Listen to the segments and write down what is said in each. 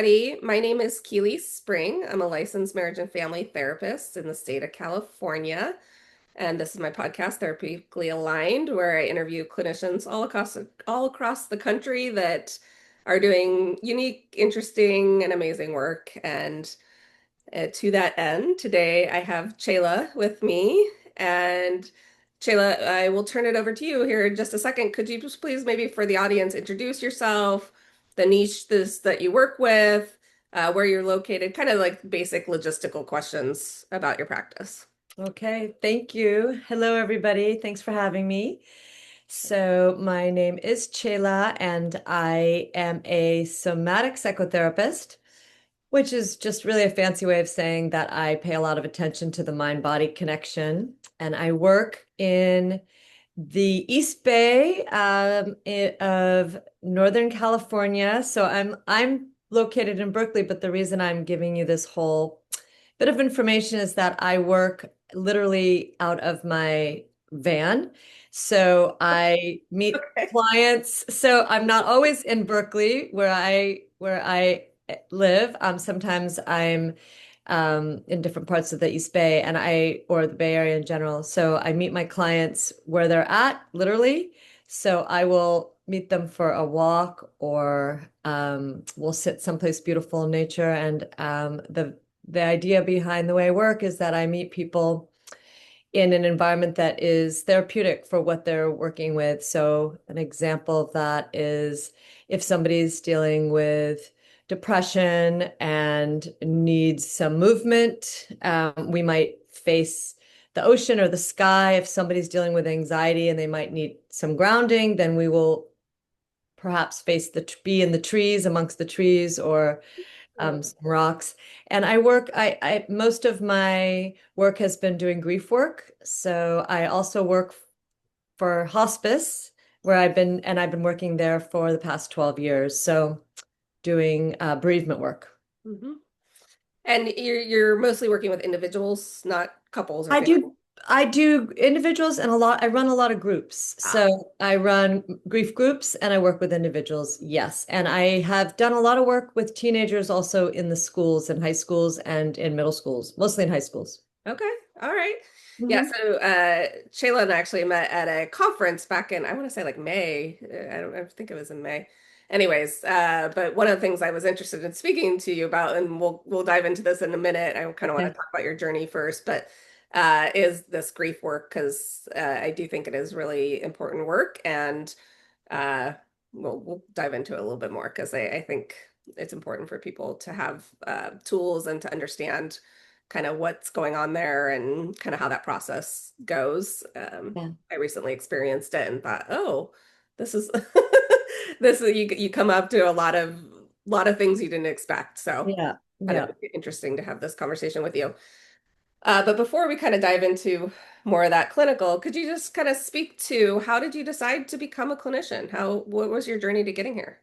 everybody. My name is Kealy Spring. I'm a licensed marriage and family therapist in the state of California. And this is my podcast, Therapeutically Aligned, where I interview clinicians all across the country that are doing unique, interesting, and amazing work. And to that end, today I have Chela with me. And Chela, I will turn it over to you here in just a second. Could you just please, maybe for the audience, introduce yourself, the niche that you work with, where you're located, kind of like basic logistical questions about your practice? Okay, thank you. Hello, everybody. Thanks for having me. So, my name is Chela, and I am a somatic psychotherapist, which is just really a fancy way of saying that I pay a lot of attention to the mind-body connection. And I work in the East Bay of Northern California. So I'm located in Berkeley, but the reason I'm giving you this whole bit of information is that I work literally out of my van. So I meet Okay. clients. So I'm not always in Berkeley where I live. Sometimes I'm in different parts of the East Bay or the Bay Area in general. So I meet my clients where they're at, literally. So I will meet them for a walk or we'll sit someplace beautiful in nature. And the idea behind the way I work is that I meet people in an environment that is therapeutic for what they're working with. So an example of that is if somebody's dealing with depression and needs some movement, we might face the ocean or the sky. If somebody's dealing with anxiety and they might need some grounding, then we will perhaps be in the trees, amongst the trees, or some rocks. And most of my work has been doing grief work. So I also work for hospice where I've been working there for the past 12 years. So doing bereavement work. Mhm. And you're mostly working with individuals, not couples or I families. do I do individuals and I run a lot of groups. Ah, So I run grief groups and I work with individuals, yes. And I have done a lot of work with teenagers also in the schools, in high schools and in middle schools, mostly in high schools. okay. All right. Yeah, Mhm. so Shayla and I actually met at a conference back in, I want to say like May. I think it was in May. Anyways, but one of the things I was interested in speaking to you about, and we'll dive into this in a minute. I kind of want to Okay. talk about your journey first, but is this grief work because I do think it is really important work, and uh, we'll dive into it a little bit more because I think it's important for people to have tools and to understand kind of what's going on there and kind of how that process goes. Yeah. I recently experienced it and thought, oh, this is this is you come up to a lot of things you didn't expect. So Yeah. kind of Yeah. interesting to have this conversation with you. But before we kind of dive into more of that clinical, could you just kind of speak to how did you decide to become a clinician? What was your journey to getting here?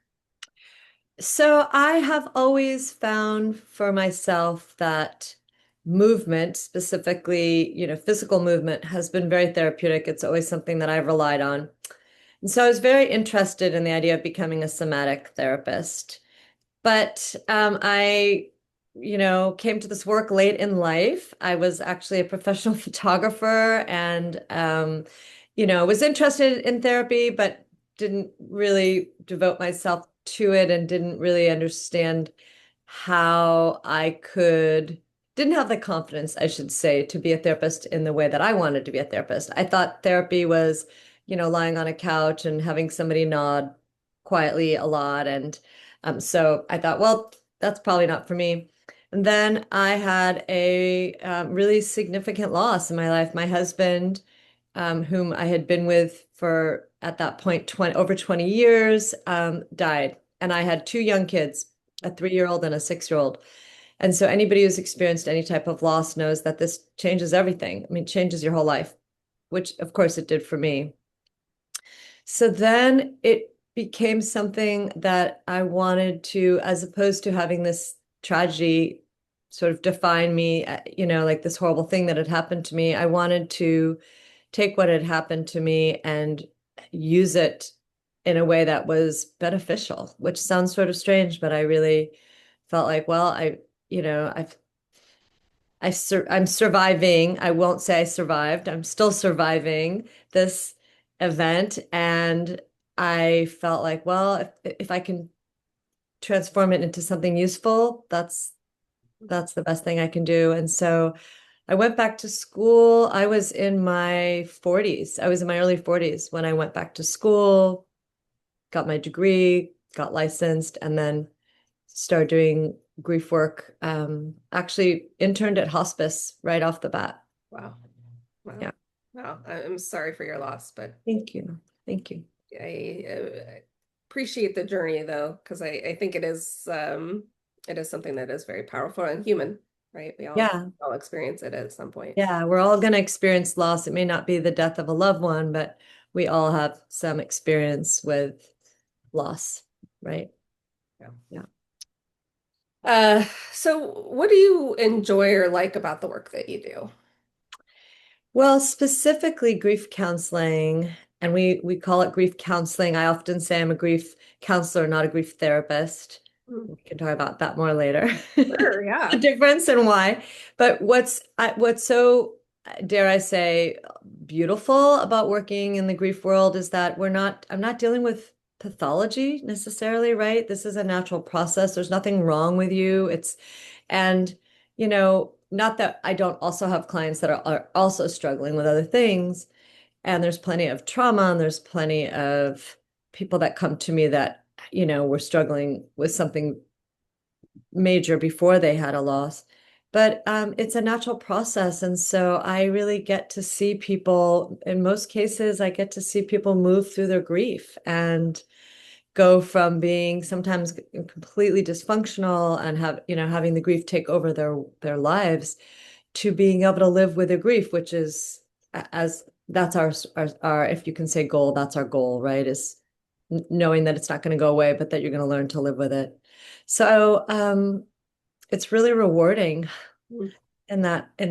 So I have always found for myself that movement, specifically, physical movement, has been very therapeutic. It's always something that I've relied on. And so I was very interested in the idea of becoming a somatic therapist. But I came to this work late in life. I was actually a professional photographer and, was interested in therapy, but didn't really devote myself to it and didn't really understand how didn't have the confidence, I should say, to be a therapist in the way that I wanted to be a therapist. I thought therapy was, lying on a couch and having somebody nod quietly a lot. And so I thought, well, that's probably not for me. And then I had a really significant loss in my life. My husband, whom I had been with for at that point over 20 years, died. And I had two young kids, a 3-year-old and a 6-year-old. And so anybody who's experienced any type of loss knows that this changes everything. I mean, it changes your whole life, which of course it did for me. So then it became something that I wanted to, as opposed to having this tragedy sort of define me, like this horrible thing that had happened to me, I wanted to take what had happened to me and use it in a way that was beneficial, which sounds sort of strange, but I really felt like, well, you know, I'm surviving. I won't say I survived. I'm still surviving this event. And I felt like, well, if I can transform it into something useful, that's the best thing I can do. And so I went back to school. I was in my 40s. I was in my early 40s when I went back to school, got my degree, got licensed, and then started doing grief work. Actually interned at hospice right off the bat. Wow. Wow. Yeah. Wow. I'm sorry for your loss, but Thank you. Thank you. I appreciate the journey though, because I think it is something that is very powerful and human, right? Yeah. all experience it at some point. Yeah. We're all going to experience loss. It may not be the death of a loved one, but we all have some experience with loss, right? Yeah. Yeah. So what do you enjoy or like about the work that you do? Well, specifically grief counseling, and we call it grief counseling. I often say I'm a grief counselor, not a grief therapist. Mm. We can talk about that more later. Sure, The yeah. difference and why. But what's so, dare I say, beautiful about working in the grief world is that I'm not dealing with pathology necessarily, right? This is a natural process. There's nothing wrong with you. And, not that I don't also have clients that are also struggling with other things. And there's plenty of trauma, and there's plenty of people that come to me that, were struggling with something major before they had a loss. But it's a natural process. And so I really get to see people, in most cases, I get to see people move through their grief and go from being sometimes completely dysfunctional and having the grief take over their lives to being able to live with their grief, which is as that's our if you can say goal, that's our goal, right? Is knowing that it's not going to go away, but that you're going to learn to live with it. So it's really rewarding Mm. in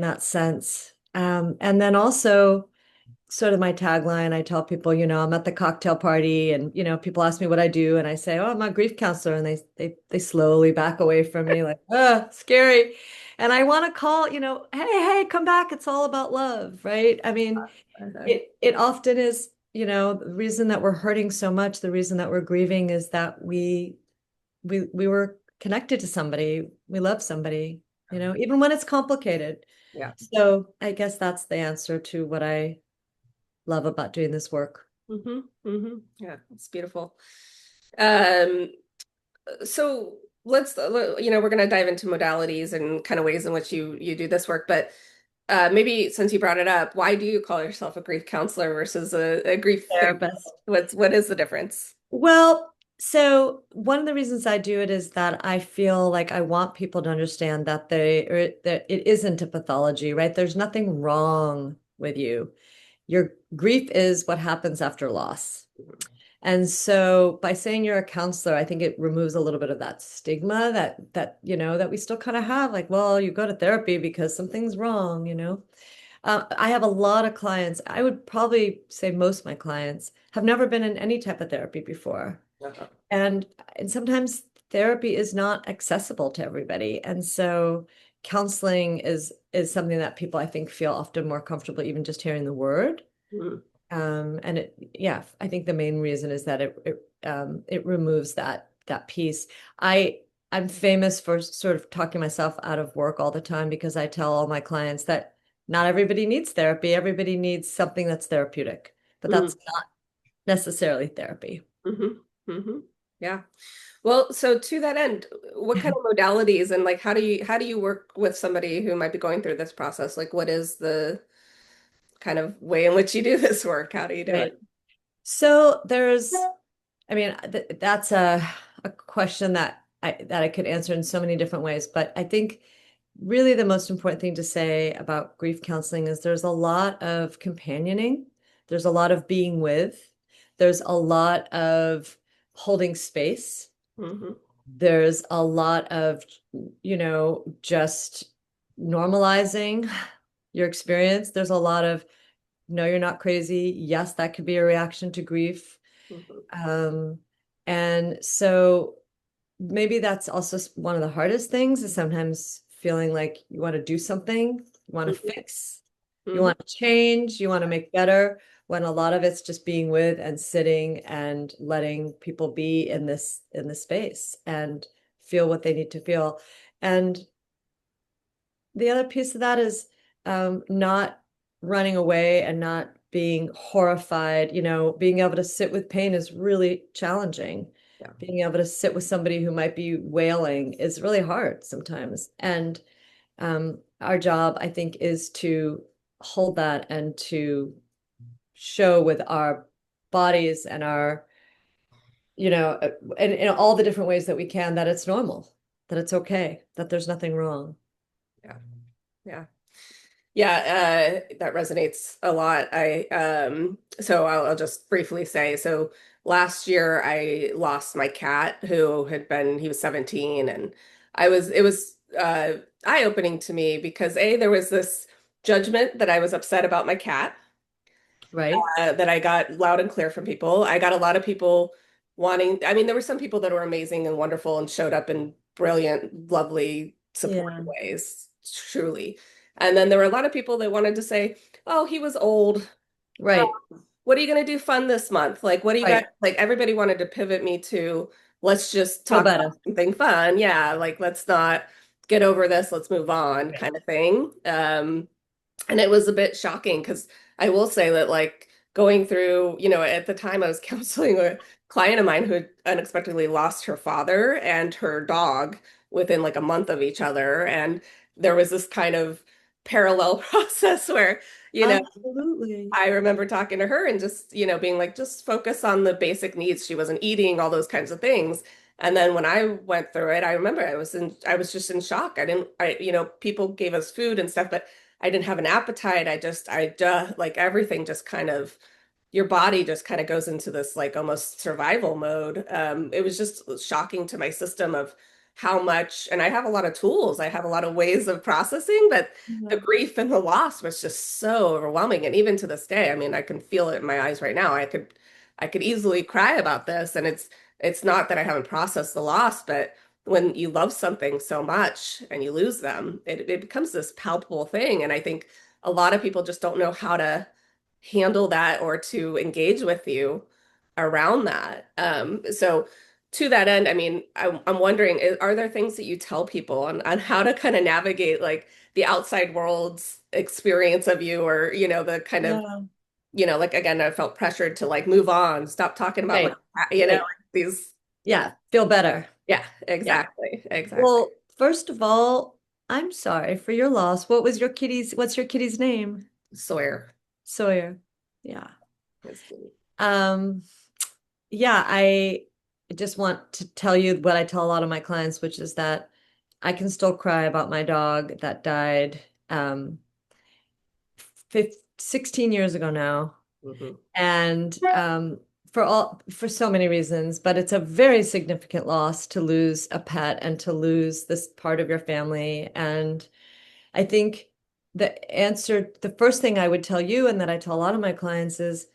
that sense. And then also sort of my tagline, I tell people, I'm at the cocktail party and, people ask me what I do and I say, oh, I'm a grief counselor. And they slowly back away from me like, scary. And I want to call, hey, come back. It's all about love, right? I mean, Uh, it often is, the reason that we're hurting so much, the reason that we're grieving is that we were connected to somebody, we love somebody, even when it's complicated. yeah. So I guess that's the answer to what I love about doing this work. Yeah, it's beautiful. Um, so we're going to dive into modalities and kind of ways in which you do this work, but maybe since you brought it up, why do you call yourself a grief counselor versus a grief therapist? Therapist. What is the difference? Well, so one of the reasons I do it is that I feel like I want people to understand that it isn't a pathology, right? There's nothing wrong with you. Your grief is what happens after loss. And so by saying you're a counselor, I think it removes a little bit of that stigma that we still kind of have, like, well, you go to therapy because something's wrong. I have a lot of clients. I would probably say most of my clients have never been in any type of therapy before. Uh-huh. And sometimes therapy is not accessible to everybody. And so counseling is something that people I think feel often more comfortable even just hearing the word. Mm. And yeah, I think the main reason is that it removes that piece. I'm famous for sort of talking myself out of work all the time because I tell all my clients that not everybody needs therapy. Everybody needs something that's therapeutic, but Mm. that's not necessarily therapy. hmm hmm Yeah. Well, so to that end, what kind of modalities and like how do you work with somebody who might be going through this process? Like what is the kind of way in which you do this work? How do you do it? Right. So I mean, that's a question that I could answer in so many different ways, but I think really the most important thing to say about grief counseling is there's a lot of companioning, there's a lot of being with, there's a lot of holding space, hmm there's a lot of, just normalizing your experience. There's a lot of, no, you're not crazy. Yes, that could be a reaction to grief. hmm Um, and so maybe that's also one of the hardest things is sometimes feeling like you want to do something, you want to Mhm. fix, you Mhm. want to change, you want to make better, when a lot of it's just being with and sitting and letting people be in this space and feel what they need to feel. And the other piece of that is not running away and not being horrified. You know, being able to sit with pain is really challenging. Yeah. Being able to sit with somebody who might be wailing is really hard sometimes. And our job, I think, is to hold that and to show with our bodies and our, and in all the different ways that we can, that it's normal, that it's okay, that there's nothing wrong. Yeah. Yeah. Yeah, that resonates a lot. So I'll just briefly say, so last year I lost my cat who he was 17, and it was eye-opening to me because there was this judgment that I was upset about my cat, Right? that I got loud and clear from people. I got a lot of people I mean, there were some people that were amazing and wonderful and showed up in brilliant, lovely, supportive Yeah. ways, truly. And then there were a lot of people that wanted to say, oh, he was old. Right. What are you going to do fun this month? Like, what do you guys, Right. like, everybody wanted to pivot me to, let's just Feel talk about better. something fun. Yeah. Like, let's not get over this. Let's move on Right. kind of thing. And it was a bit shocking because I will say that, like, going through, at the time I was counseling a client of mine who had unexpectedly lost her father and her dog within like a month of each other. And there was this kind of parallel process where, you know, Absolutely. I remember talking to her and just, being like, just focus on the basic needs. She wasn't eating, all those kinds of things. And then when I went through it, I remember I was just in shock. People gave us food and stuff, but I didn't have an appetite. I just like everything just kind of, your body just kind of goes into this like almost survival mode. It was just shocking to my system of how much, and I have a lot of tools, I have a lot of ways of processing, but the Yeah. grief and the loss was just so overwhelming. And even to this day, I mean, I can feel it in my eyes right now. I could easily cry about this. And it's not that I haven't processed the loss, but when you love something so much and you lose them, it becomes this palpable thing. And I think a lot of people just don't know how to handle that or to engage with you around that. So to that end, I mean, I'm wondering, are there things that you tell people on how to kind of navigate like the outside world's experience of you, or, the kind of, Yeah. like, again, I felt pressured to like move on, stop talking about Right. like Right. these, Yeah. Feel better. yeah, Yeah. exactly, exactly. Well, first of all, I'm sorry for your loss. What's your kitty's name? Sawyer Sawyer. Yeah. is cute. Um, yeah, I just want to tell you what I tell a lot of my clients, which is that I can still cry about my dog that died 16 years ago now. Hmm. And for so many reasons, but it's a very significant loss to lose a pet and to lose this part of your family. And I think the first thing I would tell you, and that I tell a lot of my clients is,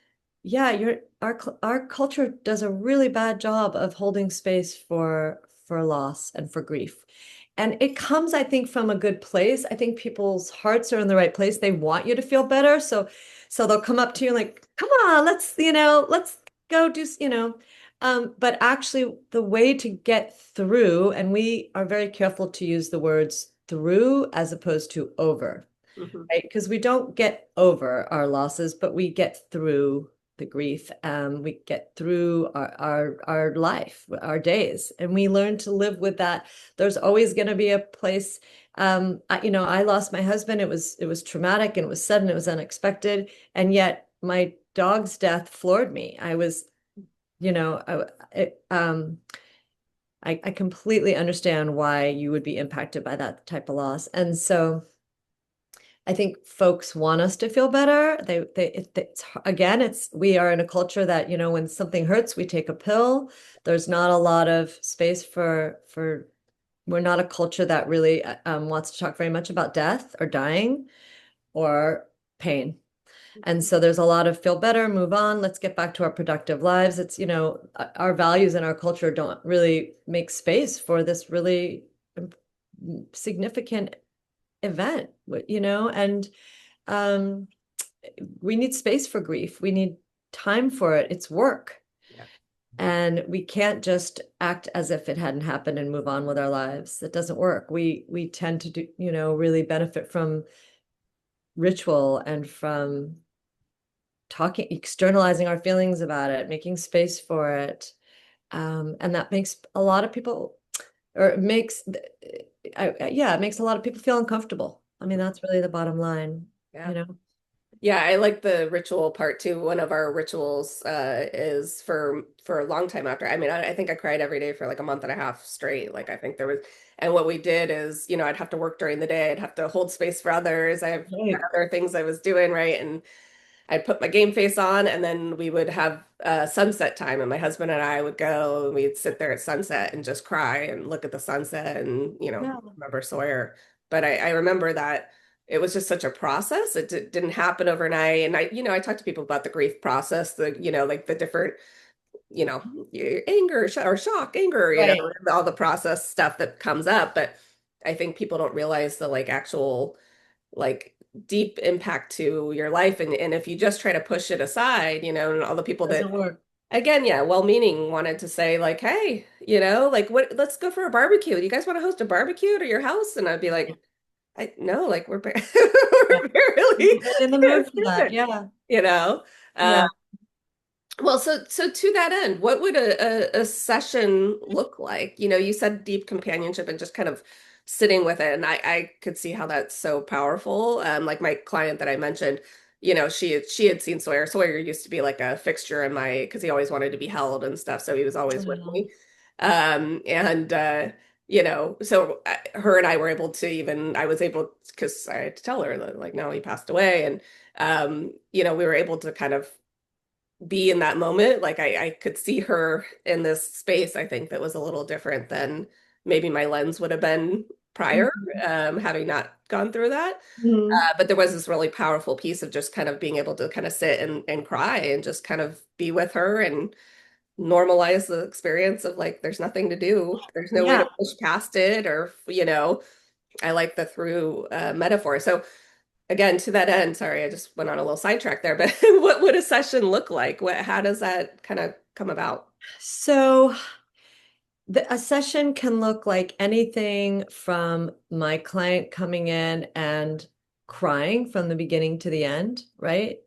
yeah, our culture does a really bad job of holding space for loss and for grief. And it comes, I think, from a good place. I think people's hearts are in the right place. They want you to feel better. So they'll come up to you like, come on, let's go but actually the way to get through, and we are very careful to use the words through as opposed to over, Hmm. right? Because we don't get over our losses, but we get through the grief. We get through our life, our days, and we learn to live with that. There's always going to be a place. I lost my husband. It was traumatic and it was sudden. It was unexpected, and yet my dog's death floored me. I was, you know, I, it, I completely understand why you would be impacted by that type of loss, and so. I think folks want us to feel better. We are in a culture that, when something hurts, we take a pill. There's not a lot of space we're not a culture that really wants to talk very much about death or dying or pain. And so there's a lot of feel better, move on, let's get back to our productive lives. It's, our values and our culture don't really make space for this really significant event, and um, we need space for grief. We need time for it. It's work. Yeah. And we can't just act as if it hadn't happened and move on with our lives. It doesn't work. We tend to do, really benefit from ritual and from talking, externalizing our feelings about it, making space for it. And that makes a lot of people, or it makes, yeah, it makes a lot of people feel uncomfortable. I mean, that's really the bottom line, Yeah. you know? Yeah, I like the ritual part too. One of our rituals is for a long time after. I mean, I think I cried every day for like a month and a half straight. Like I think there was, and what we did is, I'd have to work during the day. I'd have to hold space for others. I have Right. other things I was doing, right? And I'd put my game face on, and then we would have sunset time, and my husband and I would go and we'd sit there at sunset and just cry and look at the sunset and, Yeah. remember Sawyer. But I remember that it was just such a process. It didn't happen overnight. And I talk to people about the grief process, like the different, you know, anger or shock, anger, Right. all the process stuff that comes up. But I think people don't realize the like actual like deep impact to your life. And if you just try to push it aside, and all the people that, Doesn't work. again, yeah, well-meaning wanted to say like, hey, like what, let's go for a barbecue. You guys want to host a barbecue at your house? And I'd be like, I no, like Yeah. we're barely, Not in the mood for that. Yeah. you know. Uh, Yeah. well, so to that end, what would a session look like? You said deep companionship and just kind of sitting with it, and I could see how that's so powerful. Like my client that I mentioned, she had seen Sawyer. Sawyer used to be like a fixture in my because he always wanted to be held and stuff, so he was always with Mhm. me. And so her and I were able to even I was able because I had to tell her that like no, he passed away, and we were able to kind of be in that moment. Like I could see her in this space, I think that was a little different than maybe my lens would have been prior, Mhm. having not gone through that. Mhm. But there was this really powerful piece of just kind of being able to kind of sit and cry and just kind of be with her and normalize the experience of like, there's nothing to do. There's no way to Yeah. push past it or, I like the through metaphor. So again, to that end, sorry, I just went on a little sidetrack there, but what would a session look like? How does that kind of come about? So a session can look like anything from my client coming in and crying from the beginning to the end, right?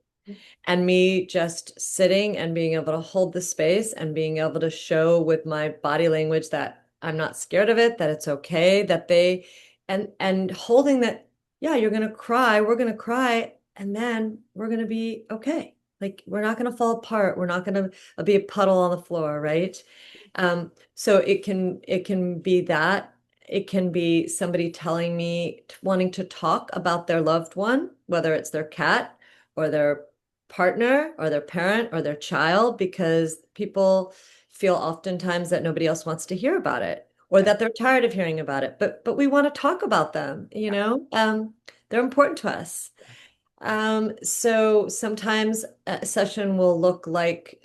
And me just sitting and being able to hold the space and being able to show with my body language that I'm not scared of it, that it's okay, that they and holding that, yeah, you're gonna cry, we're gonna cry, and then we're gonna be okay. Like we're not gonna fall apart, we're not gonna be a puddle on the floor, right? So it can be that. It can be somebody telling me wanting to talk about their loved one, whether it's their cat or their partner or their parent or their child, because people feel oftentimes that nobody else wants to hear about it or Yeah. that they're tired of hearing about it. But we want to talk about them, they're important to us. So sometimes a session will look like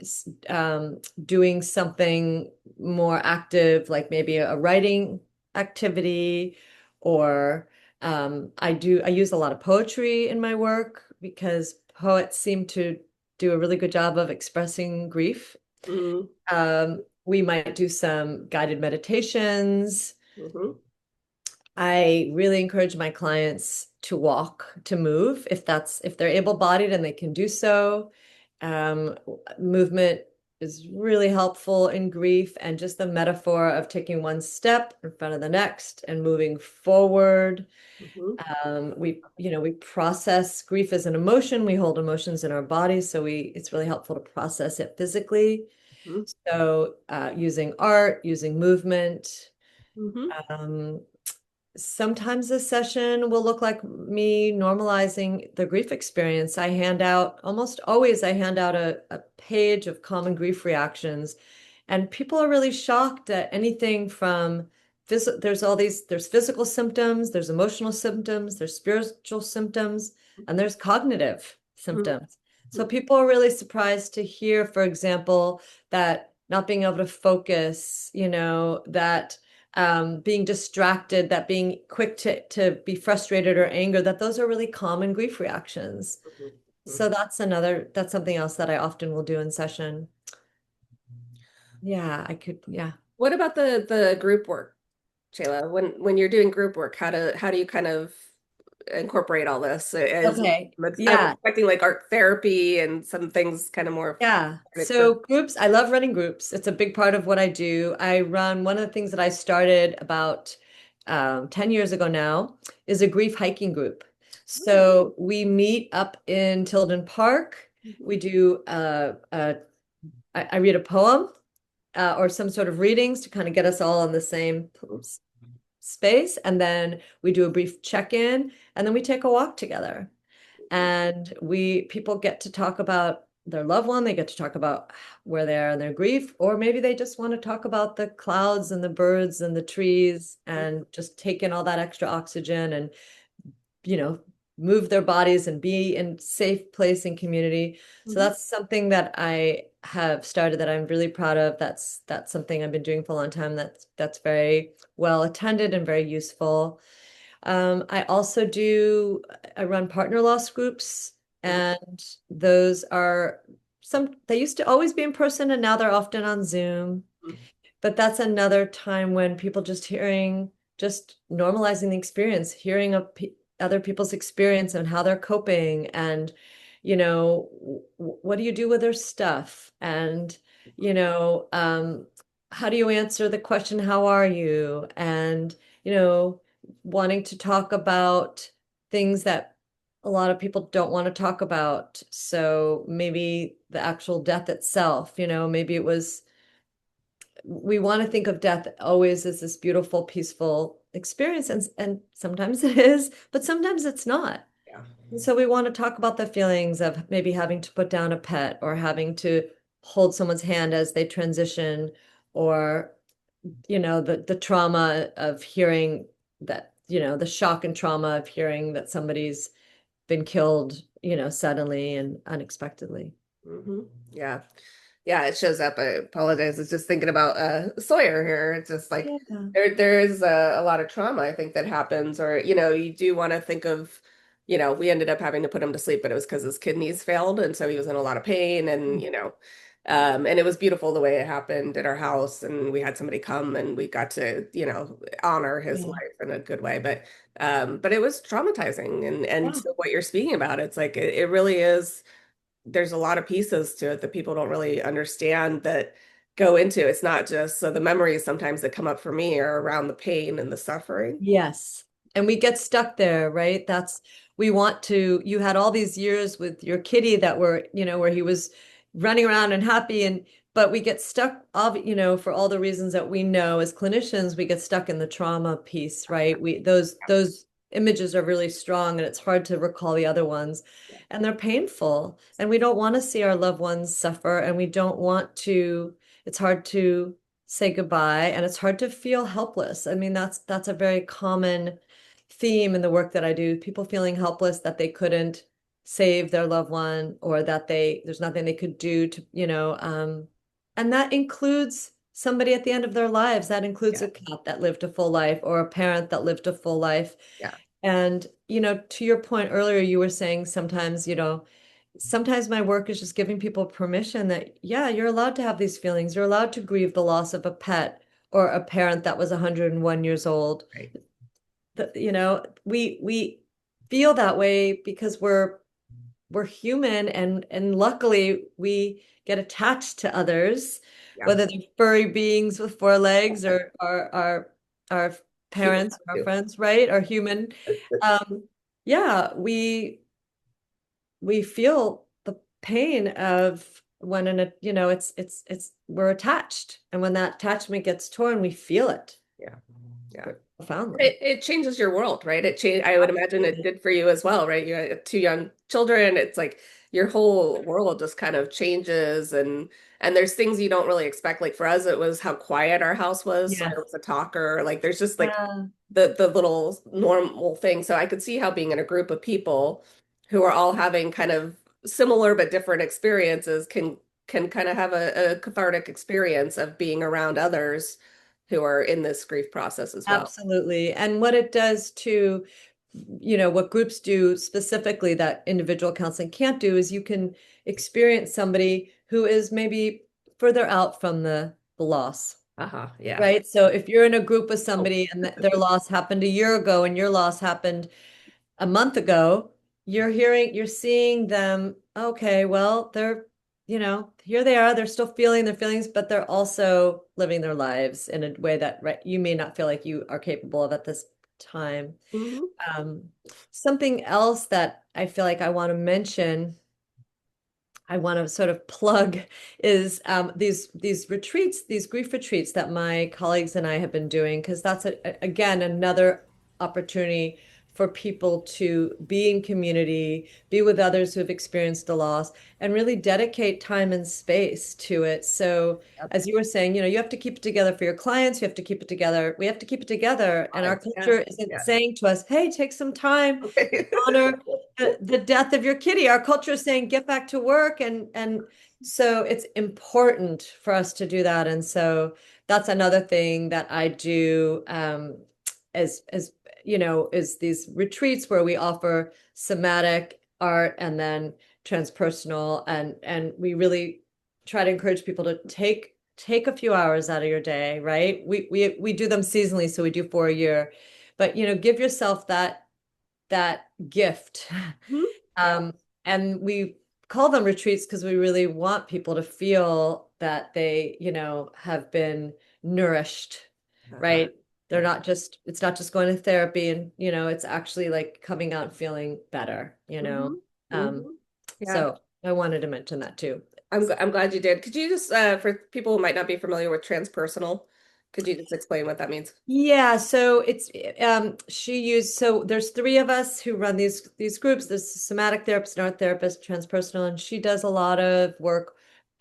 doing something more active, like maybe a writing activity, or I use a lot of poetry in my work because poets seem to do a really good job of expressing grief. Mm-hmm. We might do some guided meditations. Mm-hmm. I really encourage my clients to walk, to move, if they're able-bodied and they can do so. Movement is really helpful in grief, and just the metaphor of taking one step in front of the next and moving forward. Mm-hmm. We process grief as an emotion. We hold emotions in our bodies, so it's really helpful to process it physically. So, using art, using movement. Mm-hmm. Um, Sometimes a session will look like me normalizing the grief experience. Almost always, I hand out a page of common grief reactions, and people are really shocked at anything from there's physical symptoms, there's emotional symptoms, there's spiritual symptoms, and there's cognitive Mm-hmm. symptoms. So people are really surprised to hear, for example, that not being able to focus, that being distracted, that being quick to be frustrated or anger, that those are really common grief reactions. Mhm. So Mhm. that's something else that I often will do in session. Yeah, yeah. What about the group work, Chela? When you're doing group work, how do you kind of incorporate all this? Okay. I'm Yeah. expecting like art therapy and some things kind of more Yeah. targeted for. So groups, I love running groups. It's a big part of what I do. I run one of the things that I started about 10 years ago now is a grief hiking group. So we meet up in Tilden Park. Mhm. We do I read a poem or some sort of readings to kind of get us all in the same space. And then we do a brief check-in and then we take a walk together. And people get to talk about their loved one, they get to talk about where they are in their grief, or maybe they just want to talk about the clouds and the birds and the trees and just take in all that extra oxygen and you know move their bodies and be in safe place and community. So Mhm. that's something that I have started that I'm really proud of. That's something I've been doing for a long time. That's very well attended and very useful. I also I run partner loss groups, Mhm. and those are they used to always be in person and now they're often on Zoom. But that's another time when people just normalizing the experience, hearing of other people's experience and how they're coping, and what do you do with their stuff, and you know, um, how do you answer the question, "How are you?" And you know, wanting to talk about things that a lot of people don't want to talk about. So maybe the actual death itself, maybe it was we want to think of death always as this beautiful, peaceful experience, and sometimes it is, but sometimes it's not. Yeah. And so we want to talk about the feelings of maybe having to put down a pet or having to hold someone's hand as they transition, or the trauma of hearing that, the shock and trauma of hearing that somebody's been killed, suddenly and unexpectedly. Hmm. Yeah. Yeah, it shows up. I apologize. It's just thinking about Sawyer here. It's just like Yeah. there is a lot of trauma I think that happens, or you do want to think of, we ended up having to put him to sleep, but it was because his kidneys failed, and so he was in a lot of pain, and and it was beautiful the way it happened at our house, and we had somebody come, and we got to honor his Yeah. life in a good way, but it was traumatizing, and Yeah. so what you're speaking about, it's like it really is there's a lot of pieces to it that people don't really understand that go into it. It's not just so the memories sometimes that come up for me are around the pain and the suffering. Yes. And we get stuck there, right? You had all these years with your kitty that were, where he was running around and happy, but we get stuck, for all the reasons that we know as clinicians, we get stuck in the trauma piece, right? Those images are really strong and it's hard to recall the other ones, and they're painful, and we don't want to see our loved ones suffer, and we don't want to, it's hard to say goodbye, and it's hard to feel helpless. I mean, that's a very common theme in the work that I do. People feeling helpless that they couldn't save their loved one, or that there's nothing they could do to, and that includes somebody at the end of their lives. That includes Yeah. a cat that lived a full life or a parent that lived a full life. Yeah. And, to your point earlier, you were saying sometimes my work is just giving people permission that, yeah, you're allowed to have these feelings. You're allowed to grieve the loss of a pet or a parent that was 101 years old. Right. We feel that way because we're human, and luckily we get attached to others, Yeah. whether they're furry beings with four legs or our Human parents or our too. friends, right? Or human. Um, yeah, we feel the pain of when we're attached, and when that attachment gets torn, we feel it Yeah. Yeah. profoundly. It changes your world, right? It changed, I would imagine it Absolutely. did for you as well, right? You had two young children. It's like your whole world just kind of changes, and there's things you don't really expect. Like for us, it was how quiet our house was. So I Yes. was a talker. Like there's just like Yeah. the little normal thing. So I could see how being in a group of people who are all having kind of similar but different experiences can kind of have a cathartic experience of being around others who are in this grief process as well. Absolutely. And what it does to, what groups do specifically that individual counseling can't do is you can experience somebody who is maybe further out from the loss. Uh-huh. Yeah. Right. So if you're in a group with Oh. somebody and their loss happened a year ago and your loss happened a month ago, you're seeing them, okay, well, here they are, they're still feeling their feelings, but they're also living their lives in a way that you may not feel like you are capable of at this time. Hmm. Um, Something else that I feel like I want to sort of plug is these retreats, these grief retreats that my colleagues and I have been doing, because that's again another opportunity for people to be in community, be with others who have experienced a loss, and really dedicate time and space to it. So, Yep. as you were saying, you have to keep it together for your clients. You have to keep it together. We have to keep it together, and our Yeah. culture isn't Yeah. saying to us, "Hey, take some time." Okay. Honor the death of your kitty. Our culture is saying get back to work, and so it's important for us to do that. And so that's another thing that I do as is these retreats where we offer somatic art and then transpersonal, and we really try to encourage people to take a few hours out of your day, right? We do them seasonally, so we do 4 a year, but give yourself that gift. Mhm. Yeah. Um, and we call them retreats because we really want people to feel that they, have been nourished, Uh-huh. right? It's not just going to therapy and, it's actually like coming out and feeling better, Hmm. Um, Hmm. Yeah. so I wanted to mention that too. I'm glad you did. Could you just for people who might not be familiar with transpersonal, could you just explain what that means? Yeah, so so there's three of us who run these groups. There's a somatic therapist, an art therapist, transpersonal, and she does a lot of work.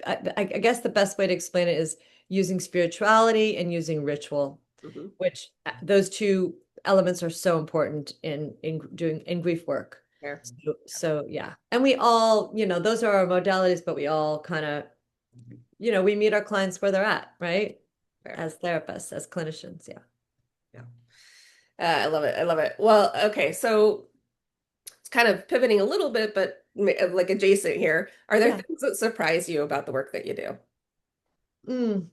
I guess the best way to explain it is using spirituality and using ritual, Hmm. which those two elements are so important in grief work. Fair. So yeah. And we all, those are our modalities, but we all kind of, we meet our clients where they're at, right? Fair. As therapists, as clinicians, yeah. Yeah. I love it. I love it. Well, okay, so it's kind of pivoting a little bit, but like adjacent here. Are there Yeah. things that surprise you about the work that you do? Mm,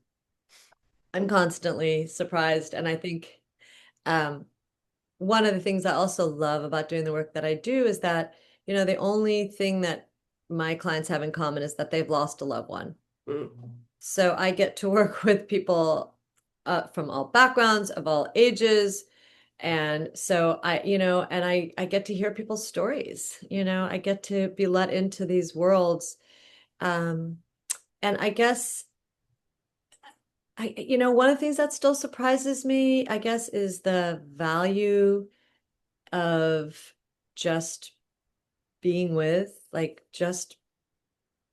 I'm constantly surprised. And I think um, one of the things I also love about doing the work that I do is that, the only thing that my clients have in common is that they've lost a loved one. Mm. So I get to work with people from all backgrounds, of all ages. And so I get to hear people's stories, I get to be let into these worlds. Um, and I guess one of the things that still surprises me, I guess, is the value of just being just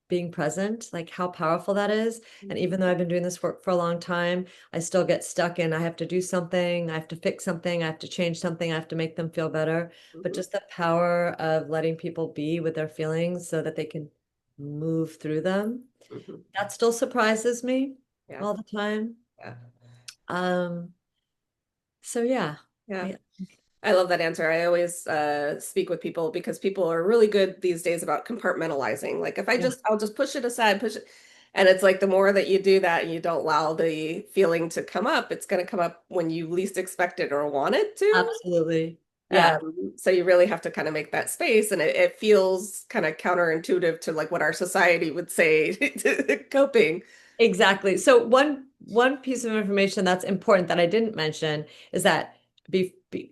being present, like how powerful that is. And Mhm. even though I've been doing this work for a long time, I still get stuck in I have to do something, I have to fix something, I have to change something, I have to make them feel better. But Mhm. just the power of letting people be with their feelings so that they can move through them, Mhm. that still surprises me Yeah. all the time. Yeah. Um, So yeah, Yeah. I I love that answer. I always speak with people because people are really good these days about compartmentalizing. Like if yeah, I'll just push it aside, push it. And it's like the more that you do that and you don't allow the feeling to come up, it's going to come up when you least expect it or want it to. absolutely. Yeah, So you really have to kind of make that space, and it feels kind of counterintuitive to like what our society would say to coping. exactly. So one piece of information that's important that I didn't mention is that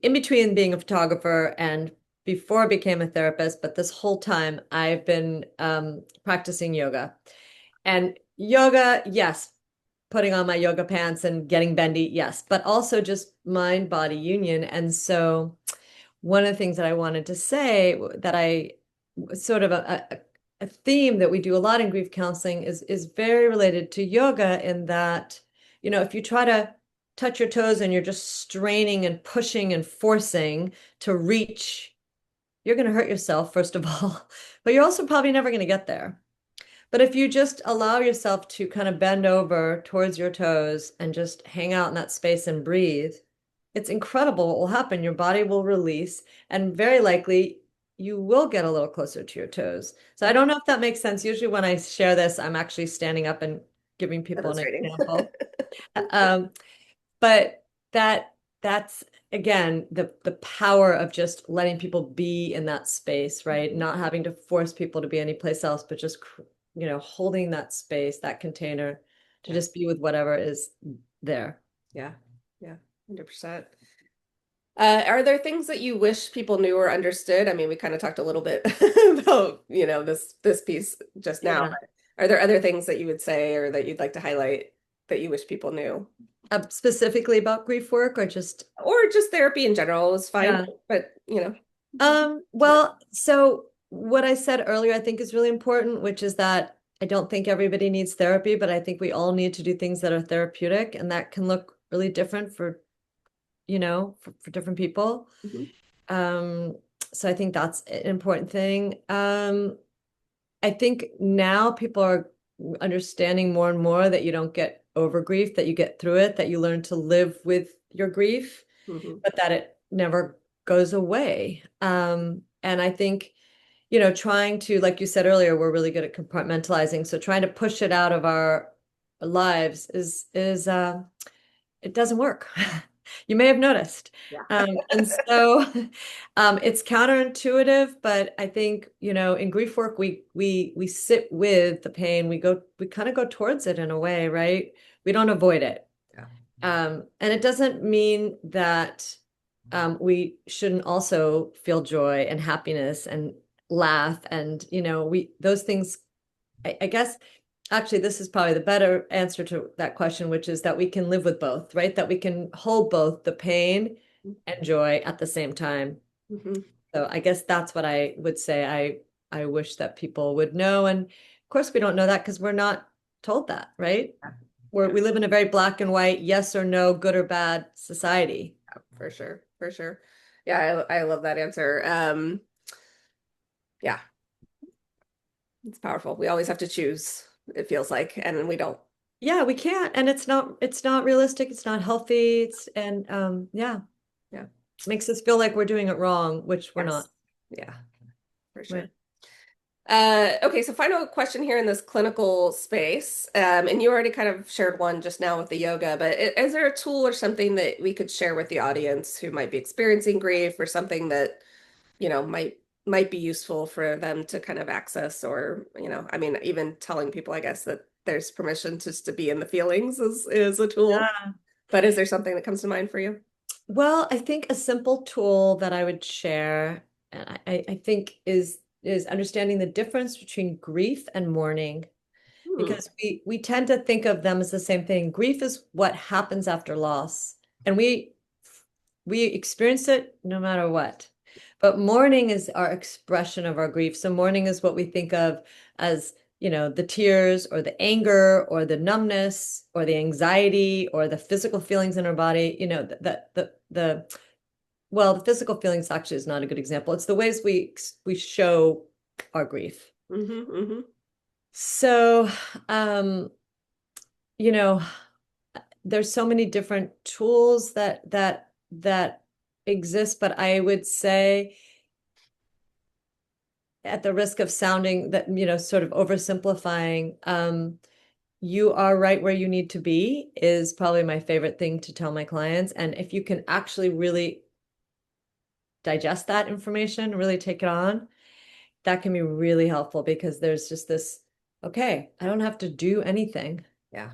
in between being a photographer and before I became a therapist, but this whole time I've been practicing yoga. And yoga, yes, putting on my yoga pants and getting bendy, yes, but also just mind body union. And so one of the things that I wanted to say that I sort of a theme that we do a lot in grief counseling is very related to yoga in that, if you try to touch your toes and you're just straining and pushing and forcing to reach you're going to hurt yourself, first of all, but you're also probably never going to get there. But if you just allow yourself to kind of bend over towards your toes and just hang out in that space and breathe, it's incredible what will happen. Your body will release, and very likely you will get a little closer to your toes. So I don't know if that makes sense. Usually when I share this, I'm actually standing up and giving people an Demonstrating. example. Um, but that's again the power of just letting people be in that space, right? Not having to force people to be anyplace else, but just holding that space, that container to Yeah. just be with whatever is there. Yeah. Yeah. 100%. Are there things that you wish people knew or understood? I mean, we kind of talked a little bit about, this piece just now, Yeah. but are there other things that you would say or that you'd like to highlight that you wish people knew? Specifically about grief work or just Or just therapy in general is fine, yeah. but Well, so what I said earlier, I think is really important, which is that I don't think everybody needs therapy, but I think we all need to do things that are therapeutic, and that can look really different for different people. Mhm. Um, so I think that's an important thing. I think now people are understanding more and more that you don't get over grief, that you get through it, that you learn to live with your grief, Mhm. but that it never goes away. And I think, trying to, like you said earlier, we're really good at compartmentalizing. So trying to push it out of our lives is it doesn't work. You may have noticed. Yeah. And so it's counterintuitive, but I think, in grief work, we sit with the pain. We kind of go towards it in a way, right? We don't avoid it. Yeah. And it doesn't mean that we shouldn't also feel joy and happiness and laugh. And, those things, I guess, actually, this is probably the better answer to that question, which is that we can live with both, right? That we can hold both the pain and joy at the same time. Mhm. So I guess that's what I would say I wish that people would know. And of course, we don't know that because we're not told that, right? Yeah, We live in a very black and white, yes or no, good or bad society. for sure. For sure. Yeah, I love that answer. Yeah, it's powerful. We always have to choose, it feels like, and we don't. Yeah, we can't. And it's not realistic, it's not healthy. Yeah, Yeah. makes us feel like we're doing it wrong, which we're Yes. not. Yeah, for sure. Right. Okay, so final question here in this clinical space. And you already kind of shared one just now with the yoga, but is there a tool or something that we could share with the audience who might be experiencing grief or something that, might be useful for them to kind of access or, I mean, even telling people, I guess, that there's permission just to be in the feelings is a tool. Yeah. But is there something that comes to mind for you? Well, I think a simple tool that I would share, and I think is understanding the difference between grief and mourning, Hmm. because we tend to think of them as the same thing. Grief is what happens after loss, and we experience it no matter what. But mourning is our expression of our grief. So mourning is what we think of as, the tears or the anger or the numbness or the anxiety or the physical feelings in our body, well, the physical feelings actually is not a good example. It's the ways we show our grief. Hmm. Hmm. So, um, you know, there's so many different tools that exist, but I would say, at the risk of sounding that, sort of oversimplifying, you are right where you need to be is probably my favorite thing to tell my clients. And if you can actually really digest that information, really take it on, that can be really helpful because there's just this, okay, I don't have to do anything. Yeah.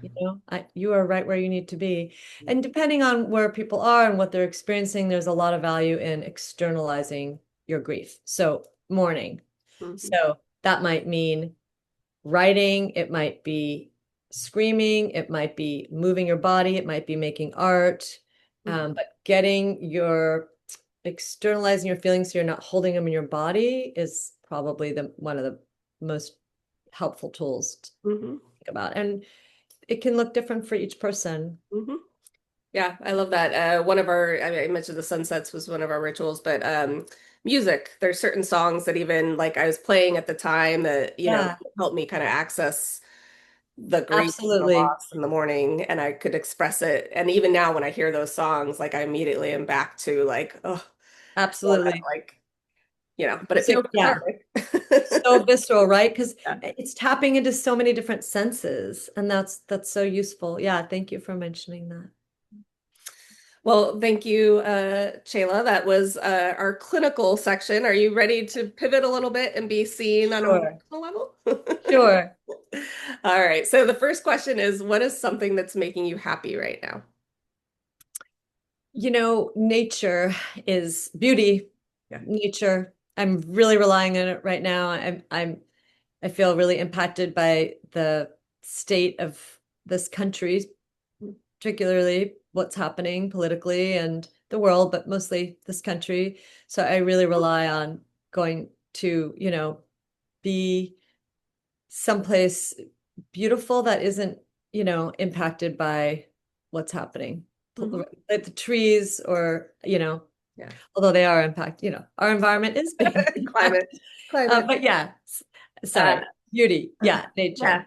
You are right where you need to be. And depending on where people are and what they're experiencing, there's a lot of value in externalizing your grief. So mourning. Hmm. So that might mean writing, it might be screaming, it might be moving your body, it might be making art. But externalizing your feelings so you're not holding them in your body is probably the one of the most helpful tools to Hmm. think about. And it can look different for each person. Hmm. Yeah, I love that. One of our, I mentioned the sunsets was one of our rituals, but music. There's certain songs that even like I was playing at the time that, Yeah, helped me kind of access the grief and the absolutely. loss in the morning and I could express it. And even now when I hear those songs, like I immediately am back to like, oh, feel that Absolutely. like, but it feels So yeah, cathartic. so visceral, right? Because Yeah. it's tapping into so many different senses, and that's so useful. Yeah, thank you for mentioning that. Well, thank you, Chela. That was our clinical section. Are you ready to pivot a little bit and be seen on a more Sure. personal level? Sure. All right. So the first question is, what is something that's making you happy right now? Nature is beauty, Yeah. nature. I'm really relying on it right now. I feel really impacted by the state of this country, particularly what's happening politically and the world, but mostly this country. So I really rely on going to, be someplace beautiful that isn't, impacted by what's happening. Mhm. Like the trees or, Yeah. although they are impact, our environment is being Climate, impacted. climate. But yeah, Uh, sorry, beauty. Yeah, yeah. nature.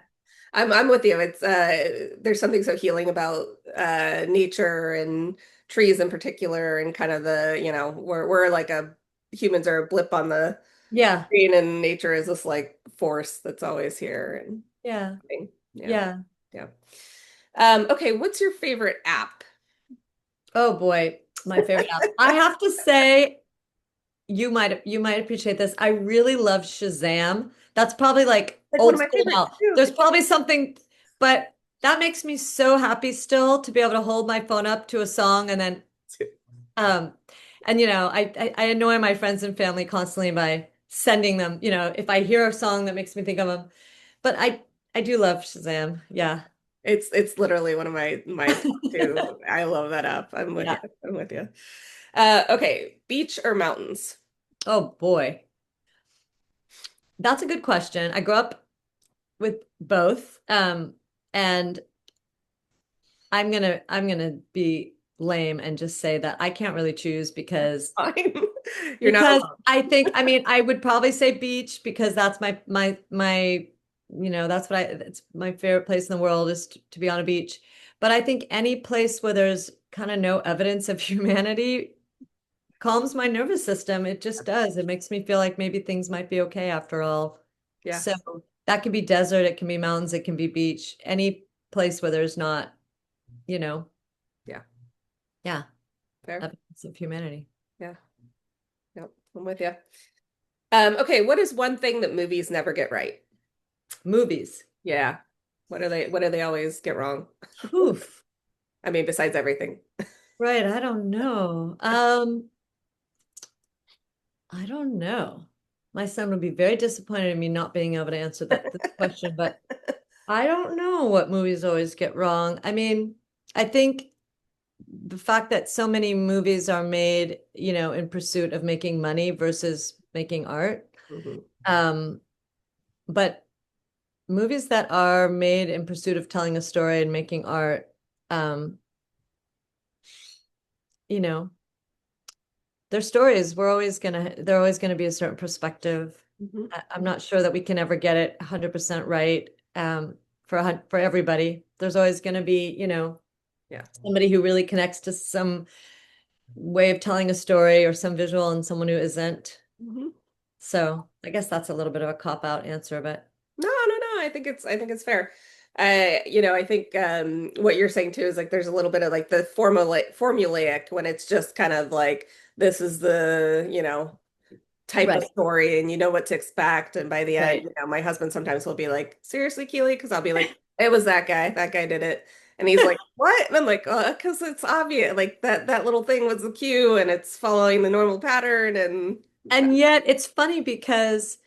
I'm with you. It's there's something so healing about nature and trees in particular and kind of the, we're like a humans are a blip on the Yeah, screen and nature is this like force that's always here and yeah, yeah. yeah. Yeah. Okay, what's your favorite app? Oh boy, my favorite app. I have to say, you might appreciate this. I really love Shazam. That's probably like Like one old of my school favorites now. too. There's probably something, but that makes me so happy still to be able to hold my phone up to a song and then um I annoy my friends and family constantly by sending them, if I hear a song that makes me think of them. But I do love Shazam. Yeah. It's literally one of my top two. I love that app. I'm with you. Yeah. I'm with you. Okay, beach or mountains? Oh boy. That's a good question. I grew up with both. And I'm gonna be lame and just say that I can't really choose Fine. You're not because alone. I mean, I would probably say beach because that's my that's what it's my favorite place in the world is to be on a beach. But I think any place where there's kind of no evidence of humanity calms my nervous system. It just does. It makes me feel like maybe things might be okay after all. Yeah. So that can be desert, it can be mountains, it can be beach, any place where there's not, you know, Yeah. yeah, Fair. evidence of humanity. Yeah. Yep. I'm with you. Okay, what is one thing that movies never get right? Movies. Yeah. What do they always get wrong? Oof. I mean, besides everything. Right, I don't know. I don't know. My son would be very disappointed in me not being able to answer this question, but I don't know what movies always get wrong. I mean, I think the fact that so many movies are made, in pursuit of making money versus making art. Mhm. Um, but movies that are made in pursuit of telling a story and making art, um, you know, their stories, they're always gonna be a certain perspective. Mhm. I'm not sure that we can ever get it 100% right, for everybody. There's always gonna be, Yeah. somebody who really connects to some way of telling a story or some visual and someone who isn't. Mhm. So I guess that's a little bit of a cop-out answer, but No, no, no. I think it's fair. I think what you're saying too is like there's a little bit of like the formulaic when it's just kind of like this is the, type of right, story and you know what to expect. And by the end, right. my husband sometimes will be like, seriously, Keely? Because I'll be like, it was that guy. That guy did it. And he's like, what? And I'm like, oh, because it's obvious. Like that little thing was the cue and it's following the normal pattern. And And yet it's funny because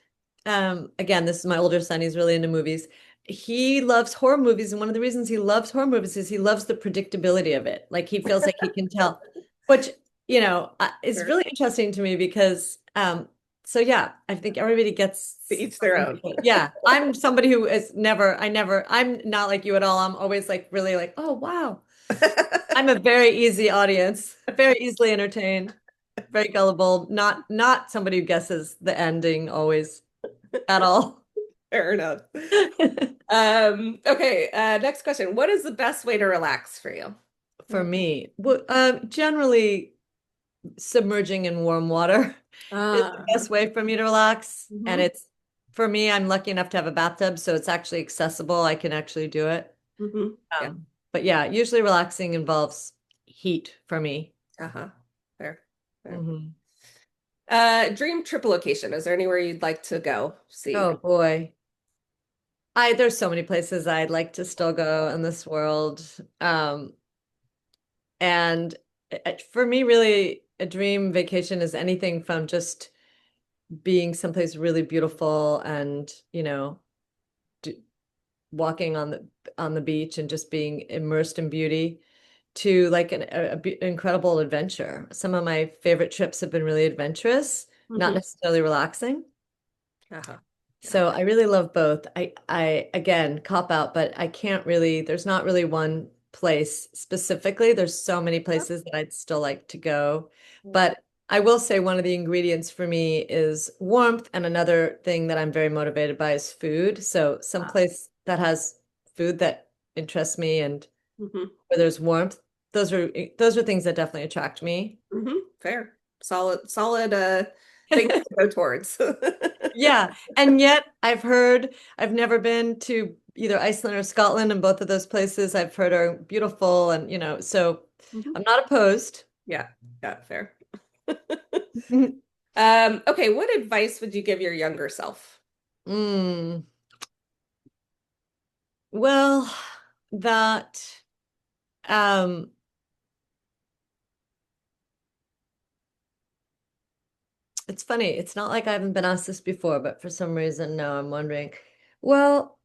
again, this is my older son, he's really into movies. He loves horror movies, and one of the reasons he loves horror movies is he loves the predictability of it. Like he feels like he can tell, which, is sure, really interesting to me because so yeah, I think everybody to gets each their something. own. Yeah, I'm somebody who is I'm not like you at all. I'm always like really like, oh wow. I'm a very easy audience, very easily entertained. Very gullible. Not somebody who guesses the ending always at all. Fair enough. Okay, next question. What is the best way to relax for you? For me, generally submerging in warm water is the Ah, best way for me to relax. And hmm it's for me, I'm lucky enough to have a bathtub, so it's actually accessible. I can actually do it. Yeah. But yeah, usually relaxing involves heat for me. Uh-huh. Fair. Fair. Hmm. Dream trip location. Is there anywhere you'd like to go see? Oh boy. There's so many places I'd like to still go in this world. And for me, really, a dream vacation is anything from just being someplace really beautiful and, d walking on the beach and just being immersed in beauty to like incredible adventure. Some of my favorite trips have been really adventurous, not Hmm necessarily relaxing. Uh-huh. Yeah. So I really love both. I again cop out, but I can't really, there's not really one place specifically. There's so many places that I'd still like to go. But I will say one of the ingredients for me is warmth, and another thing that I'm very motivated by is food. So some place that has food that interests me and hmm where there's warmth, those are things that definitely attract me. Fair. Solid thing to go towards. Yeah, and yet I've never been to either Iceland or Scotland, and both of those places I've heard are beautiful, and so Mhm. I'm not opposed. Yeah. Yeah, fair. Okay, what advice would you give your younger self? Mm, well, that um it's funny. It's not like I haven't been asked this before, but for some reason now I'm wondering. Well,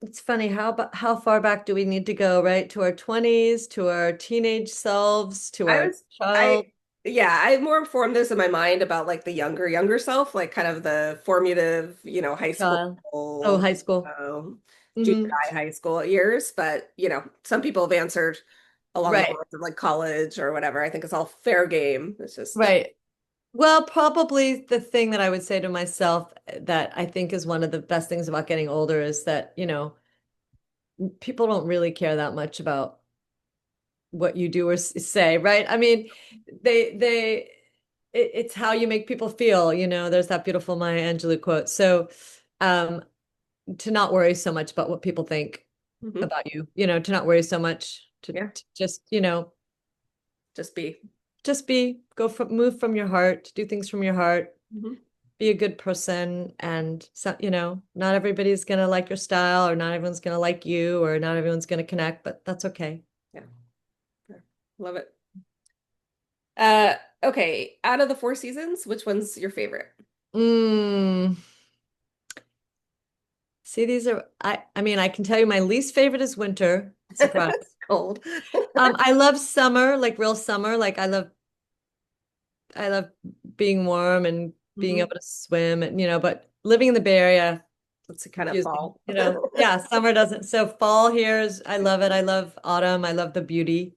it's funny how far back do we need to go, right? To our 20s, to our teenage selves, to I our was child I yeah, I more formed this in my mind about like the younger self, like kind of the formative, high school, child. Oh, high school. um, junior Hmm. high school years. But some people have answered along the Right. lines of like college or whatever. I think it's all fair game. It's just Right. Well, probably the thing that I would say to myself that I think is one of the best things about getting older is that, people don't really care that much about what you do or say, right? I mean, it's how you make people feel, there's that beautiful Maya Angelou quote. So, um, to not worry so much about what people think mhm, about you, to not worry so much, yeah, to just, just be. just move from your heart, do things from your heart, Mhm, be a good person. And so, not everybody's gonna like your style, or not everyone's gonna like you, or not everyone's gonna connect, but that's okay. yeah, yeah. Love it. Uh, okay, out of the four seasons, which one's your favorite? Mm, see, these are I mean, I can tell you my least favorite is winter. Surprise. Cold. I love summer, like real summer. Like I love being warm and being hmm able to swim and but living in the Bay Area, it's Kind of confusing. fall. Yeah, summer doesn't. So fall here is I love it. I love autumn. I love the beauty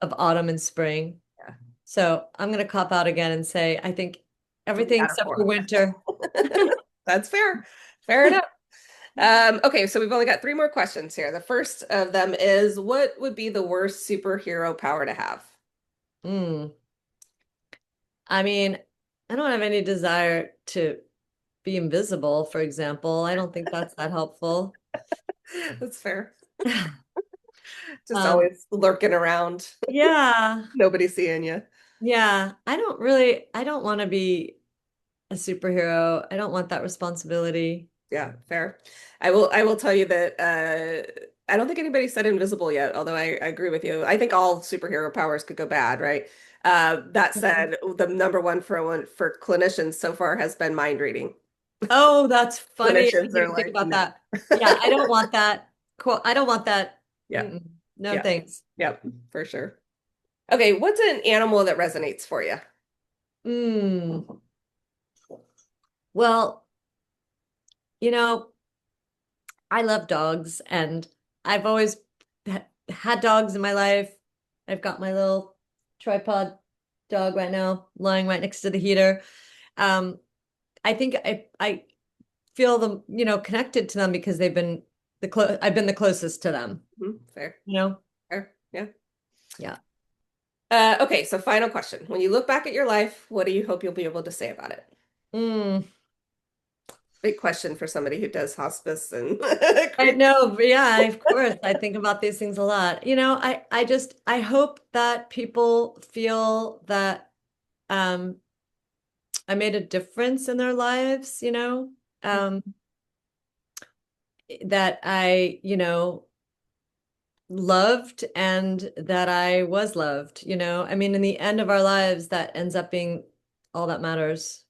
of autumn and spring. Yeah, So I'm gonna cop out again and say I think three everything out of except for four. winter. That's fair. Fair enough. Okay, so we've only got three more questions here. The first of them is, what would be the worst superhero power to have? Mm. I mean, I don't have any desire to be invisible, for example. I don't think that's that helpful. That's fair. Just Um, always lurking around, yeah, nobody seeing you. yeah. I don't want to be a superhero. I don't want that responsibility. Yeah, fair. I will tell you that I don't think anybody said invisible yet, although I agree with you. I think all superhero powers could go bad, right? That Mhm. said, the number one for clinicians so far has been mind reading. Oh, that's funny. I Clinicians didn't are even think like, about no. that. Yeah, I don't want that. Cool. I don't want that. Yeah, Mm-mm. No, yeah, thanks. yeah, for sure. Okay, what's an animal that resonates for you? Mm. Well, you know, I love dogs, and I've always had dogs in my life. I've got my little tripod dog right now, lying right next to the heater. Um, I think I feel them, connected to them because I've been the closest to them, Fair, you know? fair, yeah. Yeah. Okay, so final question. When you look back at your life, what do you hope you'll be able to say about it? Mm. Big question for somebody who does hospice and I grief. know, but yeah, of course. I think about these things a lot. I hope that people feel that um I made a difference in their lives, that I loved and that I was loved. I mean, in the end of our lives, that ends up being all that matters.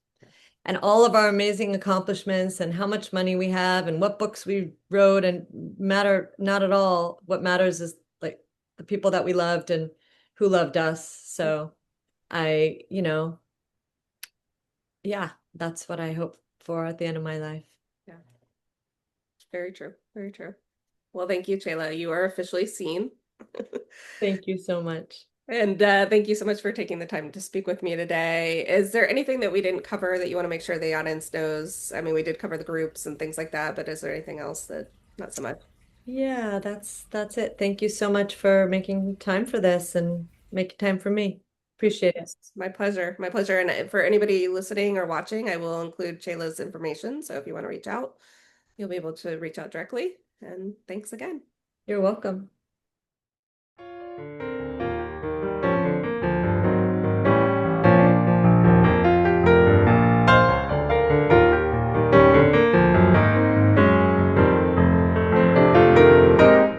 And all of our amazing accomplishments and how much money we have and what books we wrote and matter not at all. What matters is like the people that we loved and who loved us. So I yeah, that's what I hope for at the end of my life. Yeah, very true. Very true. Well, thank you, Chela. You are officially seen. Thank you so much. And thank you so much for taking the time to speak with me today. Is there anything that we didn't cover that you want to make sure the audience knows? I mean, we did cover the groups and things like that, but is there anything else that not so much? Yeah, that's it. Thank you so much for making time for this and making time for me. Appreciate it. Yes, my pleasure. My pleasure. And for anybody listening or watching, I will include Shayla's information. So if you want to reach out, you'll be able to reach out directly. And thanks again. You're welcome.